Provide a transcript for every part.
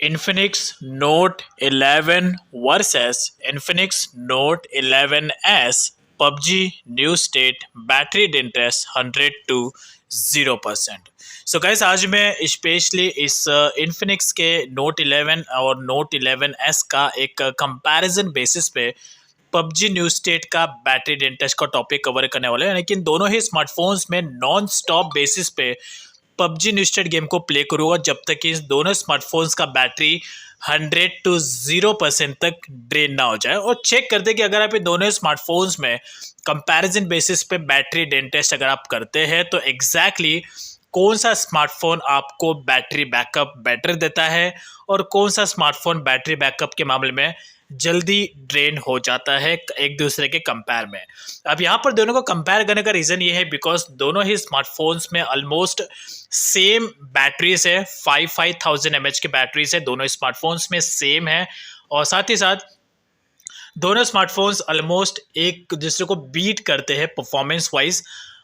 Infinix Note 11 versus Infinix Note 11S PUBG New State Battery Interest 100 to 0%। So guys आज मैं specially इस Infinix के Note 11 और Note 11S का एक कंपैरिजन बेसिस पे पबजी न्यू स्टेट का बैटरी डेंटेस्ट का टॉपिक कवर करने वाले हैं। लेकिन दोनों ही स्मार्टफोन्स में नॉन स्टॉप बेसिस पे पबजी न्यू स्टेट गेम को प्ले करूँगा जब तक कि इस दोनों स्मार्टफोन्स का बैटरी 100 to 0% तक ड्रेन ना हो जाए। और चेक करते कि अगर आप इन दोनों स्मार्टफोन्स में कंपैरिजन बेसिस पे बैटरी डेंटेस्ट अगर आप करते हैं तो एग्जैक्टली कौन सा स्मार्टफोन आपको बैटरी बैकअप बेटर देता है और कौन सा स्मार्टफोन बैटरी बैकअप के मामले में जल्दी ड्रेन हो जाता है एक दूसरे के कंपेयर में। अब यहाँ पर दोनों को कंपेयर करने का रीज़न ये है बिकॉज दोनों ही स्मार्टफोन्स में ऑलमोस्ट सेम बैटरीज है, 5000 mAh की बैटरीज है, दोनों स्मार्टफोन्स में सेम है। और साथ ही साथ दोनों स्मार्टफोन्स ऑलमोस्ट एक दूसरे को बीट करते हैं परफॉर्मेंस वाइज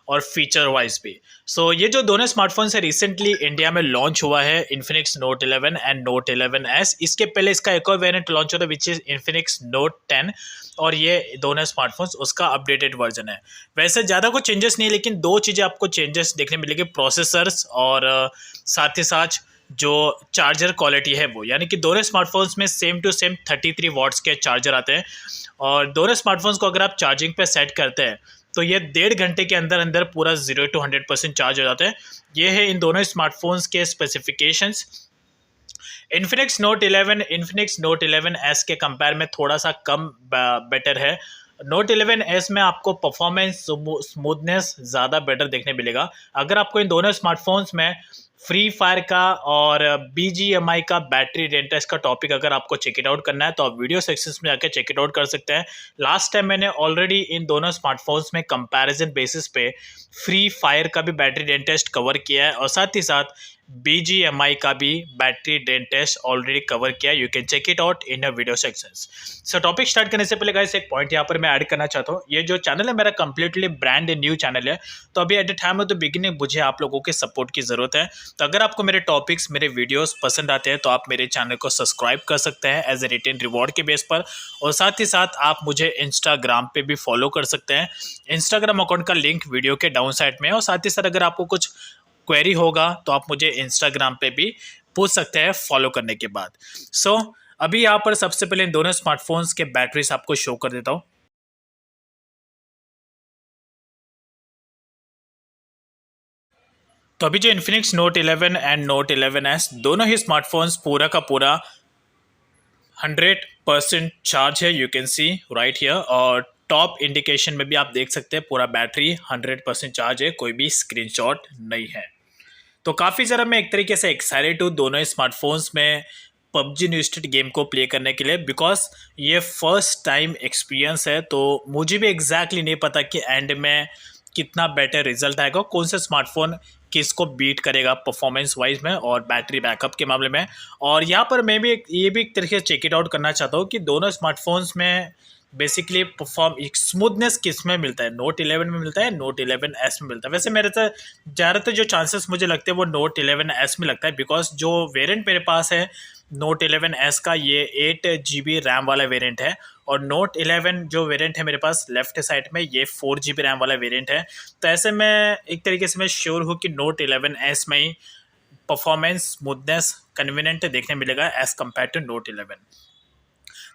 और फीचर वाइज भी। सो ये जो दोनों स्मार्टफोन्स है रिसेंटली इंडिया में लॉन्च हुआ है, Infinix note 11 and note 11S। इसके पहले इसका एक और वेरिएंट लॉन्च हुआ था विच इज इन्फिनिक्स नोट 10 और ये दोनों स्मार्टफोन्स उसका अपडेटेड वर्जन है। वैसे ज़्यादा कुछ चेंजेस नहीं है, लेकिन दो चीज़ें आपको चेंजेस देखने मिलेंगे, प्रोसेसर्स और साथ ही साथ जो चार्जर क्वालिटी है वो, यानी कि दोनों स्मार्टफोन्स में सेम टू सेम 33 वॉट्स के चार्जर आते हैं। और दोनों स्मार्टफोन्स को अगर आप चार्जिंग पे सेट करते हैं तो ये 1.5 घंटे के अंदर अंदर पूरा 0 to 100% चार्ज हो जाता है। ये है इन दोनों स्मार्टफोन्स के स्पेसिफिकेशंस। इन्फिनिक्स नोट 11S के कंपेयर में थोड़ा सा कम बेटर है। नोट 11S में आपको परफॉर्मेंस स्मूथनेस ज़्यादा बेटर देखने मिलेगा। अगर आपको इन दोनों स्मार्टफोन्स में फ्री फायर का और BGMI का बैटरी डेंटेस्ट का टॉपिक अगर आपको चेक इट आउट करना है तो आप वीडियो सेक्शन में जाकर चेक इट आउट कर सकते हैं। लास्ट टाइम मैंने ऑलरेडी इन दोनों स्मार्टफोन्स में कंपैरिजन बेसिस पे फ्री फायर का भी बैटरी डेंटेस्ट कवर किया है और साथ ही साथ BGMI का भी बैटरी डेंटेस्ट ऑलरेडी कवर किया है। You can check it out in a video sections. So topic start करने से पहले गाइस एक पॉइंट यहाँ पर मैं ऐड करना चाहता हूँ। ये जो चैनल है मेरा कंप्लीटली ब्रांड न्यू चैनल है, तो अभी at the time of the beginning मुझे आप लोगों के सपोर्ट की ज़रूरत है। तो अगर आपको मेरे टॉपिक्स मेरे वीडियोस पसंद आते हैं तो आप मेरे चैनल को सब्सक्राइब कर सकते हैं एज ए रिटर्न रिवॉर्ड के बेस पर। और साथ ही साथ आप मुझे इंस्टाग्राम पे भी फॉलो कर सकते हैं। इंस्टाग्राम अकाउंट का लिंक वीडियो के डाउन साइड में है। और साथ ही साथ अगर आपको कुछ क्वेरी होगा तो आप मुझे इंस्टाग्राम पे भी पूछ सकते हैं फॉलो करने के बाद। सो अभी यहाँ पर सबसे पहले इन दोनों स्मार्टफोन्स के बैटरीज आपको शो कर देता हूँ। तो अभी जो Infinix note 11 and note 11S दोनों ही स्मार्टफोन्स पूरा का पूरा 100% चार्ज है, you can see right here. और टॉप इंडिकेशन में भी आप देख सकते हैं पूरा बैटरी 100% चार्ज है, कोई भी स्क्रीनशॉट नहीं है। तो काफ़ी ज़रा मैं एक तरीके से एक्साइटेड हूँ दोनों स्मार्टफोन्स में पबजी न्यू स्टेट गेम को प्ले करने के लिए बिकॉज ये फर्स्ट टाइम एक्सपीरियंस है। तो मुझे भी एग्जैक्टली नहीं पता कि एंड में कितना बेटर रिजल्ट आएगा, कौन सा स्मार्टफोन किसको बीट करेगा परफॉर्मेंस वाइज में और बैटरी बैकअप के मामले में। और यहाँ पर मैं भी ये भी एक तरीके से चेक इट आउट करना चाहता हूँ कि दोनों स्मार्टफोन्स में बेसिकली स्मूथनेस किस में मिलता है, नोट 11 में मिलता है, नोट 11S में मिलता है। वैसे मेरे तो ज़्यादातर जो चांसेस मुझे लगते हैं वो नोट 11S में लगता है बिकॉज जो वेरिएंट मेरे पास है नोट 11S का ये 8GB रैम वाला वेरिएंट है और नोट 11 जो वेरिएंट है मेरे पास लेफ्ट साइड में ये 4GB रैम वाला वेरिएंट है। तो ऐसे में एक तरीके से मैं श्योर हूँ कि नोट 11S में ही परफॉर्मेंस स्मूथनेस कन्वीनियंट देखने मिलेगा एज़ कम्पेयर टू नोट 11।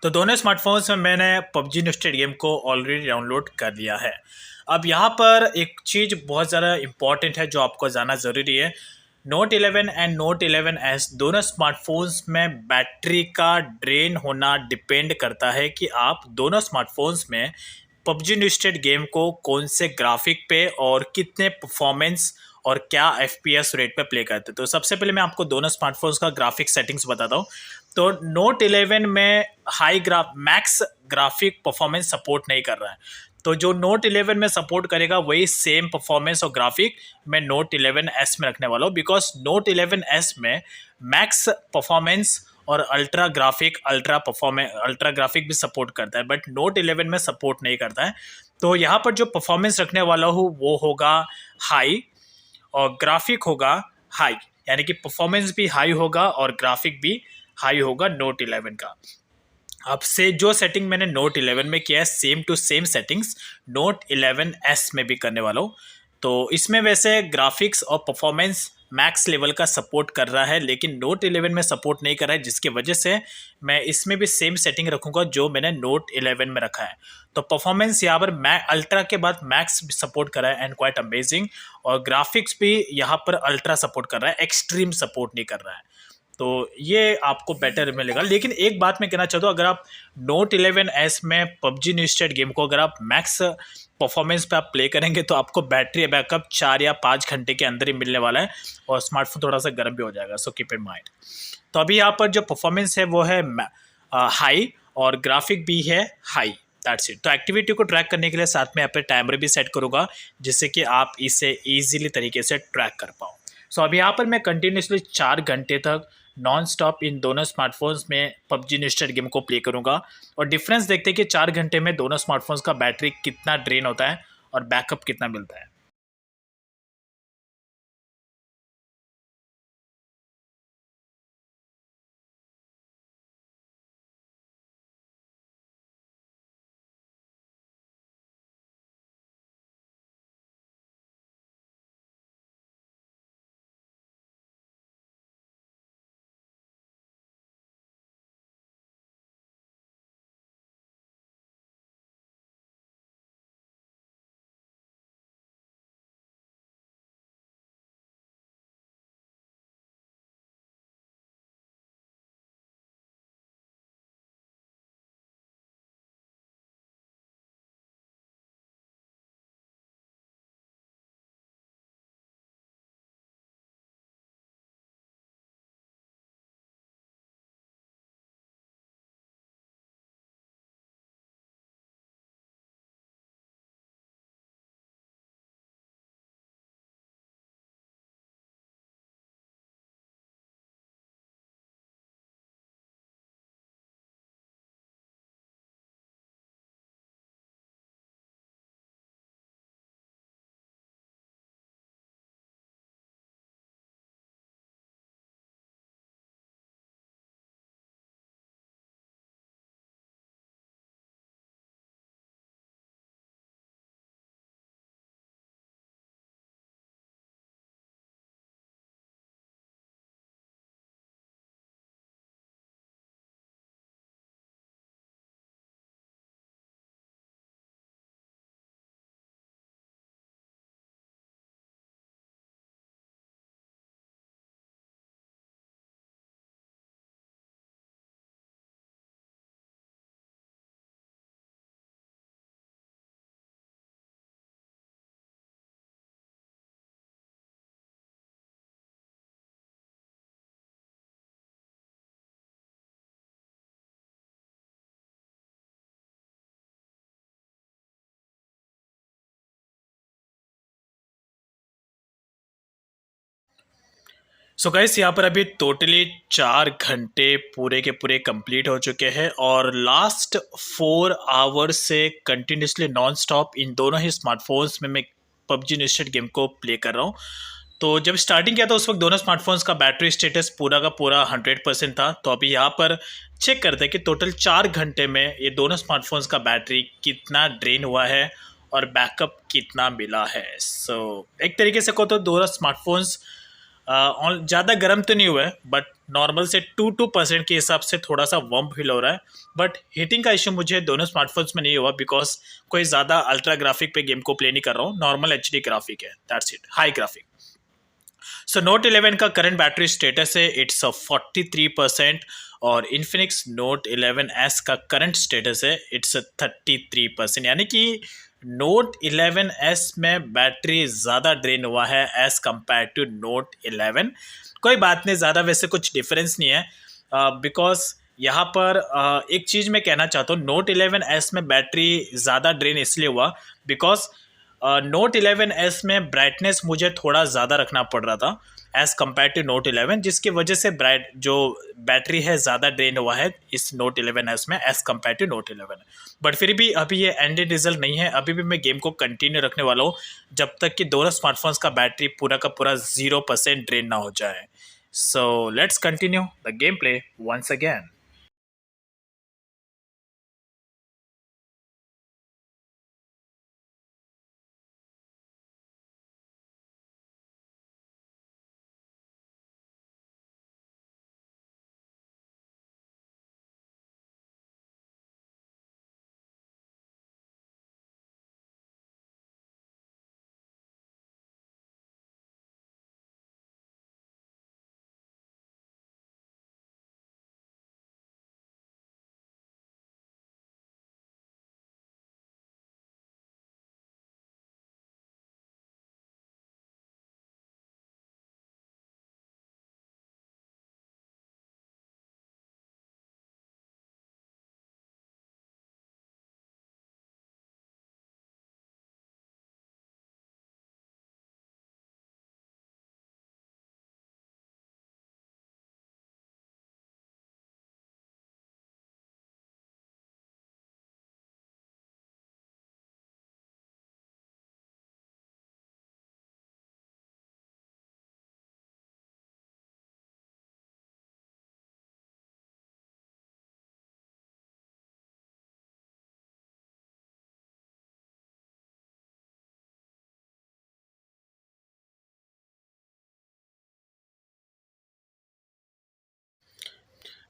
तो दोनों स्मार्टफोन्स में मैंने पबजी न्यू स्टेट गेम को ऑलरेडी डाउनलोड कर लिया है। अब यहाँ पर एक चीज़ बहुत ज़्यादा इम्पॉर्टेंट है जो आपको जानना ज़रूरी है। नोट 11 एंड नोट 11S दोनों स्मार्टफोन्स में बैटरी का ड्रेन होना डिपेंड करता है कि आप दोनों स्मार्टफोन्स में पबजी न्यू स्टेट गेम को कौन से ग्राफिक पे और कितने परफॉर्मेंस और क्या FPS रेट पे प्ले करते हैं। तो सबसे पहले मैं आपको दोनों स्मार्टफोन्स का ग्राफिक सेटिंग्स बताता हूँ। तो नोट 11 में मैक्स ग्राफिक परफॉर्मेंस सपोर्ट नहीं कर रहा है, तो जो नोट 11 में सपोर्ट करेगा वही सेम परफॉर्मेंस और ग्राफिक मैं नोट 11S में रखने वाला हूँ बिकॉज नोट 11S में मैक्स परफॉर्मेंस और अल्ट्रा ग्राफिक भी सपोर्ट करता है बट नोट 11 में सपोर्ट नहीं करता है। तो यहाँ पर जो परफॉर्मेंस रखने वाला हूँ वो होगा हाई और ग्राफिक होगा हाई, यानी कि परफॉर्मेंस भी हाई होगा और ग्राफिक भी हाई होगा नोट 11 का। अब से जो सेटिंग मैंने नोट 11 में किया है same to same settings note 11S में भी करने वाला हूँ। तो इसमें वैसे ग्राफिक्स और परफॉर्मेंस मैक्स लेवल का सपोर्ट कर रहा है, लेकिन नोट 11 में सपोर्ट नहीं कर रहा है, जिसकी वजह से मैं इसमें भी सेम सेटिंग रखूँगा जो मैंने नोट 11 में रखा है। तो परफॉर्मेंस यहाँ पर अल्ट्रा के बाद मैक्स भी सपोर्ट कर रहा है एंड क्वाइट अमेजिंग, और ग्राफिक्स भी यहाँ पर अल्ट्रा सपोर्ट कर रहा है, एक्सट्रीम सपोर्ट नहीं कर रहा है। तो ये आपको बेटर मिलेगा। लेकिन एक बात मैं कहना चाहता हूँ, अगर आप नोट 11S में पबजी न्यू स्टेट गेम को अगर आप मैक्स परफॉर्मेंस पे आप प्ले करेंगे तो आपको बैटरी बैकअप 4 या 5 घंटे के अंदर ही मिलने वाला है, और स्मार्टफोन थोड़ा सा गर्म भी हो जाएगा, सो कीप इन माइंड। तो अभी यहाँ पर जो परफॉर्मेंस है वो है हाई, और ग्राफिक भी है हाई, दैट्स इट। तो एक्टिविटी को ट्रैक करने के लिए साथ में यहाँ पर टाइमर भी सेट करूँगा, जिससे कि आप इसे ईजिली तरीके से ट्रैक कर पाओ। सो अभी यहाँ पर मैं कंटिन्यूसली 4 घंटे तक नॉन स्टॉप इन दोनों स्मार्टफोन्स में पबजी न्यू स्टेट गेम को प्ले करूँगा, और डिफरेंस देखते हैं कि 4 घंटे में दोनों स्मार्टफोन्स का बैटरी कितना ड्रेन होता है और बैकअप कितना मिलता है। सो गाइस यहाँ पर अभी टोटली 4 घंटे पूरे के पूरे कंप्लीट हो चुके हैं, और लास्ट 4 आवर्स से कंटिन्यूसली नॉन स्टॉप इन दोनों ही स्मार्टफोन्स में मैं पबजी न्यू गेम को प्ले कर रहा हूँ। तो जब स्टार्टिंग किया था उस वक्त दोनों स्मार्टफोन्स का बैटरी स्टेटस पूरा का पूरा 100% था। तो अभी यहाँ पर चेक करते हैं कि टोटल 4 घंटे में ये दोनों स्मार्टफोन्स का बैटरी कितना ड्रेन हुआ है और बैकअप कितना मिला है। सो एक तरीके से कहो तो दोनों स्मार्टफोन्स ज़्यादा गर्म तो नहीं हुआ है, बट नॉर्मल से 2% के हिसाब से थोड़ा सा वार्म फील हो रहा है। बट हीटिंग का इशू मुझे दोनों स्मार्टफोन्स में नहीं हुआ, बिकॉज कोई ज़्यादा अल्ट्रा ग्राफिक पे गेम को प्ले नहीं कर रहा हूँ, नॉर्मल HD ग्राफिक है, that's it, high graphic. So note 11 का करंट बैटरी स्टेटस है इट्स 43%, और इन्फिनिक्स नोट 11S का करंट स्टेटस है इट्स 33%, यानी कि नोट 11S में बैटरी ज़्यादा ड्रेन हुआ है एज़ कम्पेयर टू नोट 11। कोई बात नहीं, ज़्यादा वैसे कुछ डिफरेंस नहीं है, बिकॉज यहाँ पर एक चीज़ मैं कहना चाहता हूँ, नोट 11S में बैटरी ज़्यादा ड्रेन इसलिए हुआ बिकॉज नोट 11S में ब्राइटनेस मुझे थोड़ा ज़्यादा रखना पड़ रहा था एज़ कम्पेयर टू नोट 11, जिसकी वजह से जो बैटरी है ज़्यादा ड्रेन हुआ है इस नोट 11S में as compare to note 11। But फिर भी अभी ये एंडेड रिजल्ट नहीं है, अभी भी मैं गेम को कंटिन्यू रखने वाला हूँ जब तक कि दोनों स्मार्टफोन्स का बैटरी पूरा का पूरा 0% ड्रेन ना हो जाए। So let's continue the gameplay once again.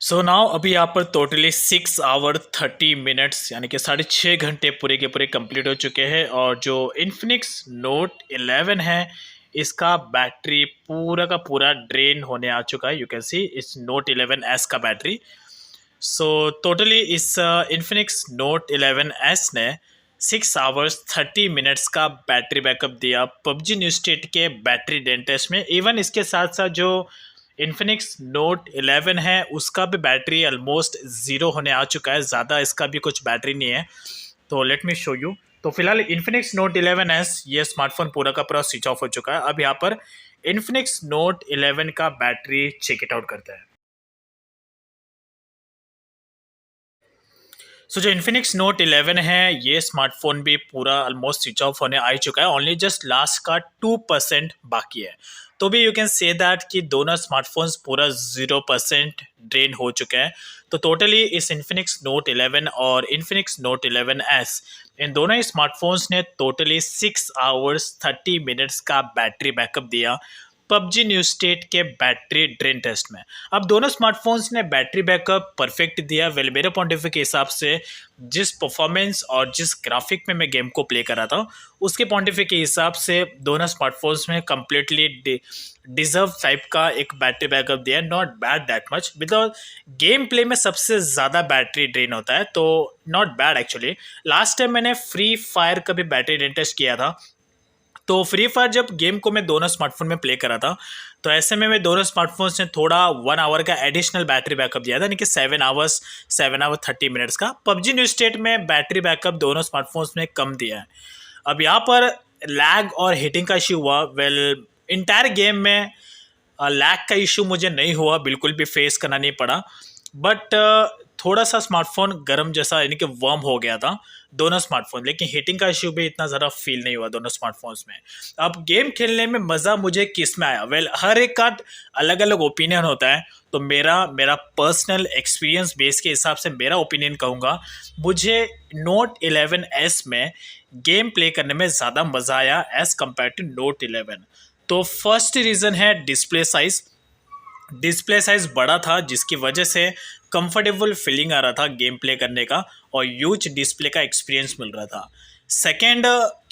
So now अभी यहाँ पर टोटली 6 आवर 30 मिनट्स यानी कि 6.5 घंटे पूरे के पूरे कंप्लीट हो चुके हैं। और जो इन्फिनिक्स नोट 11 है इसका बैटरी पूरा का पूरा ड्रेन होने आ चुका है। यू कैन सी इस नोट 11s का बैटरी। सो टोटली इस इन्फिनिक्स नोट 11s ने 6 आवर्स 30 मिनट्स का बैटरी बैकअप दिया पबजी न्यू स्टेट के बैटरी डेन टेस्ट में। इवन इसके साथ साथ जो इन्फिनिक्स नोट 11 है उसका भी बैटरी ऑलमोस्ट ज़ीरो होने आ चुका है, ज़्यादा इसका भी कुछ बैटरी नहीं है। तो लेट मी शो यू। तो फिलहाल इन्फिनिक्स नोट 11s ये स्मार्टफोन पूरा का पूरा स्विच ऑफ हो चुका है। अब यहाँ पर इन्फिनिक्स नोट 11 का बैटरी चेक इट आउट करता है। सो जो इन्फिनिक्स नोट 11 है ये स्मार्टफोन भी पूरा ऑलमोस्ट स्विच ऑफ होने आ ही चुका है। ओनली जस्ट लास्ट का 2% बाकी है। तो भी यू कैन से दैट कि दोनों स्मार्टफोन्स पूरा 0% ड्रेन हो चुके हैं। तो टोटली इस इन्फिनिक्स नोट 11 और इन्फिनिक्स नोट 11s इन दोनों ही स्मार्टफोन्स ने टोटली 6 आवर्स 30 मिनट्स का बैटरी बैकअप दिया पबजी न्यू स्टेट के बैटरी ड्रेन टेस्ट में। अब दोनों स्मार्टफोन्स ने बैटरी बैकअप परफेक्ट दिया। वेल मेरे पॉइंट ऑफ व्यू के हिसाब से जिस परफॉर्मेंस और जिस ग्राफिक में मैं गेम को प्ले कर रहा था उसके पॉइंट ऑफ व्यू के हिसाब से दोनों स्मार्टफोन्स में कम्प्लीटली डिजर्व टाइप का एक बैटरी बैकअप दिया। Not bad that much because game play में सबसे ज़्यादा बैटरी ड्रेन होता है, तो not bad actually. Last time मैंने फ्री फायर का भी बैटरी ड्रेन टेस्ट किया था। तो फ्री फायर जब गेम को मैं दोनों स्मार्टफोन में प्ले करा था तो ऐसे में मैं दोनों स्मार्टफोन्स ने थोड़ा 1 आवर का एडिशनल बैटरी बैकअप दिया था, यानी कि 7 आवर 30 मिनट्स का। पबजी न्यू स्टेट में बैटरी बैकअप दोनों स्मार्टफोन्स में कम दिया है। अब यहाँ पर लैग और हीटिंग का इश्यू हुआ। वेल इंटायर गेम में लैग का इशू मुझे नहीं हुआ, बिल्कुल भी फेस करना नहीं पड़ा। बट थोड़ा सा स्मार्टफोन गर्म जैसा यानी कि वार्म हो गया था दोनों स्मार्टफोन, लेकिन हीटिंग का इशू भी इतना ज़्यादा फील नहीं हुआ दोनों स्मार्टफोन्स में। अब गेम खेलने में मज़ा मुझे किस में आया? वेल हर एक का अलग अलग ओपिनियन होता है। तो मेरा पर्सनल एक्सपीरियंस बेस के हिसाब से मेरा ओपिनियन कहूँगा, मुझे नोट 11s में गेम प्ले करने में ज़्यादा मज़ा आया एज़ कम्पेयर टू नोट 11। तो फर्स्ट रीज़न है डिस्प्ले साइज़। डिस्प्ले साइज बड़ा था जिसकी वजह से कंफर्टेबल फीलिंग आ रहा था गेम प्ले करने का और ह्यूज डिस्प्ले का एक्सपीरियंस मिल रहा था। सेकेंड,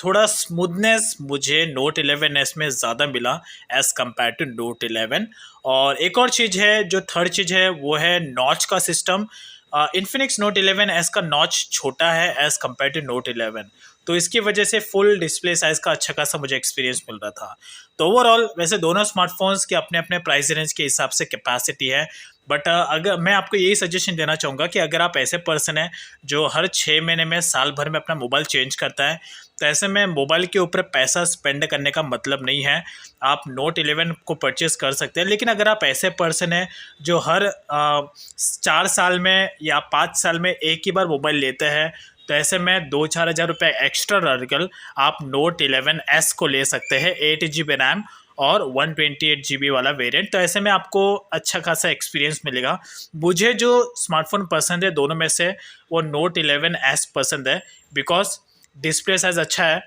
थोड़ा स्मूथनेस मुझे नोट 11s में ज़्यादा मिला एज़ कम्पेयर टू नोट 11। और एक और चीज़ है, जो थर्ड चीज़ है वो है नॉच का सिस्टम। इन्फिनिक्स नोट 11s का नॉच छोटा है एज़ कम्पेयर टू नोट 11, तो इसकी वजह से फुल डिस्प्ले साइज़ का अच्छा खासा मुझे एक्सपीरियंस मिल रहा था। तो ओवरऑल वैसे दोनों स्मार्टफोन्स के अपने अपने प्राइस रेंज के हिसाब से कैपेसिटी है। बट अगर मैं आपको यही सजेशन देना चाहूँगा कि अगर आप ऐसे पर्सन हैं जो हर 6 महीने में साल भर में अपना मोबाइल चेंज करता है, तो ऐसे में मोबाइल के ऊपर पैसा स्पेंड करने का मतलब नहीं है। आप नोट 11 को परचेज़ कर सकते हैं। लेकिन अगर आप ऐसे पर्सन हैं जो हर 4 साल में या 5 साल में एक ही बार मोबाइल लेते हैं, तो ऐसे में 2-4 हज़ार रुपये एक्स्ट्रा डालकर आप नोट 11s को ले सकते हैं। 8 GB रैम और 128 GB वाला वेरिएंट। तो ऐसे में आपको अच्छा खासा एक्सपीरियंस मिलेगा। मुझे जो स्मार्टफोन पसंद है दोनों में से वो नोट 11S पसंद है, बिकॉज डिस्प्ले साइज अच्छा है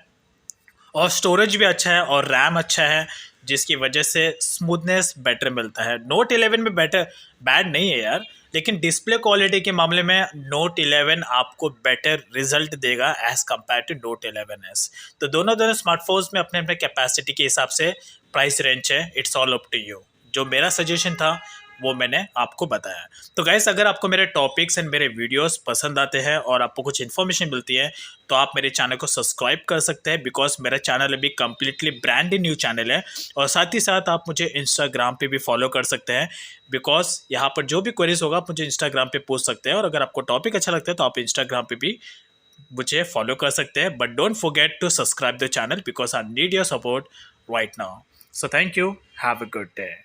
और स्टोरेज भी अच्छा है और रैम अच्छा है, जिसकी वजह से स्मूथनेस बेटर मिलता है। नोट 11 में बेटर बैड नहीं है यार, लेकिन डिस्प्ले क्वालिटी के मामले में नोट 11 आपको बेटर रिजल्ट देगा as compare to note 11S। तो दोनों दोनों स्मार्टफोन्स में अपने अपने कैपेसिटी के हिसाब से प्राइस रेंज है। It's all up to you. जो मेरा सजेशन था वो मैंने आपको बताया। तो गाइस, अगर आपको मेरे टॉपिक्स एंड मेरे वीडियोस पसंद आते हैं और आपको कुछ इन्फॉर्मेशन मिलती है तो आप मेरे चैनल को सब्सक्राइब कर सकते हैं, बिकॉज मेरा चैनल अभी कम्प्लीटली ब्रांड न्यू चैनल है। और साथ ही साथ आप मुझे इंस्टाग्राम पे भी फॉलो कर सकते हैं, बिकॉज यहाँ पर जो भी क्वेरीज होगा आप मुझे इंस्टाग्राम पे पूछ सकते हैं। और अगर आपको टॉपिक अच्छा लगता है तो आप इंस्टाग्राम पे भी मुझे फॉलो कर सकते हैं। But don't forget to subscribe the channel, because I need your support right now. So thank you, have a good day.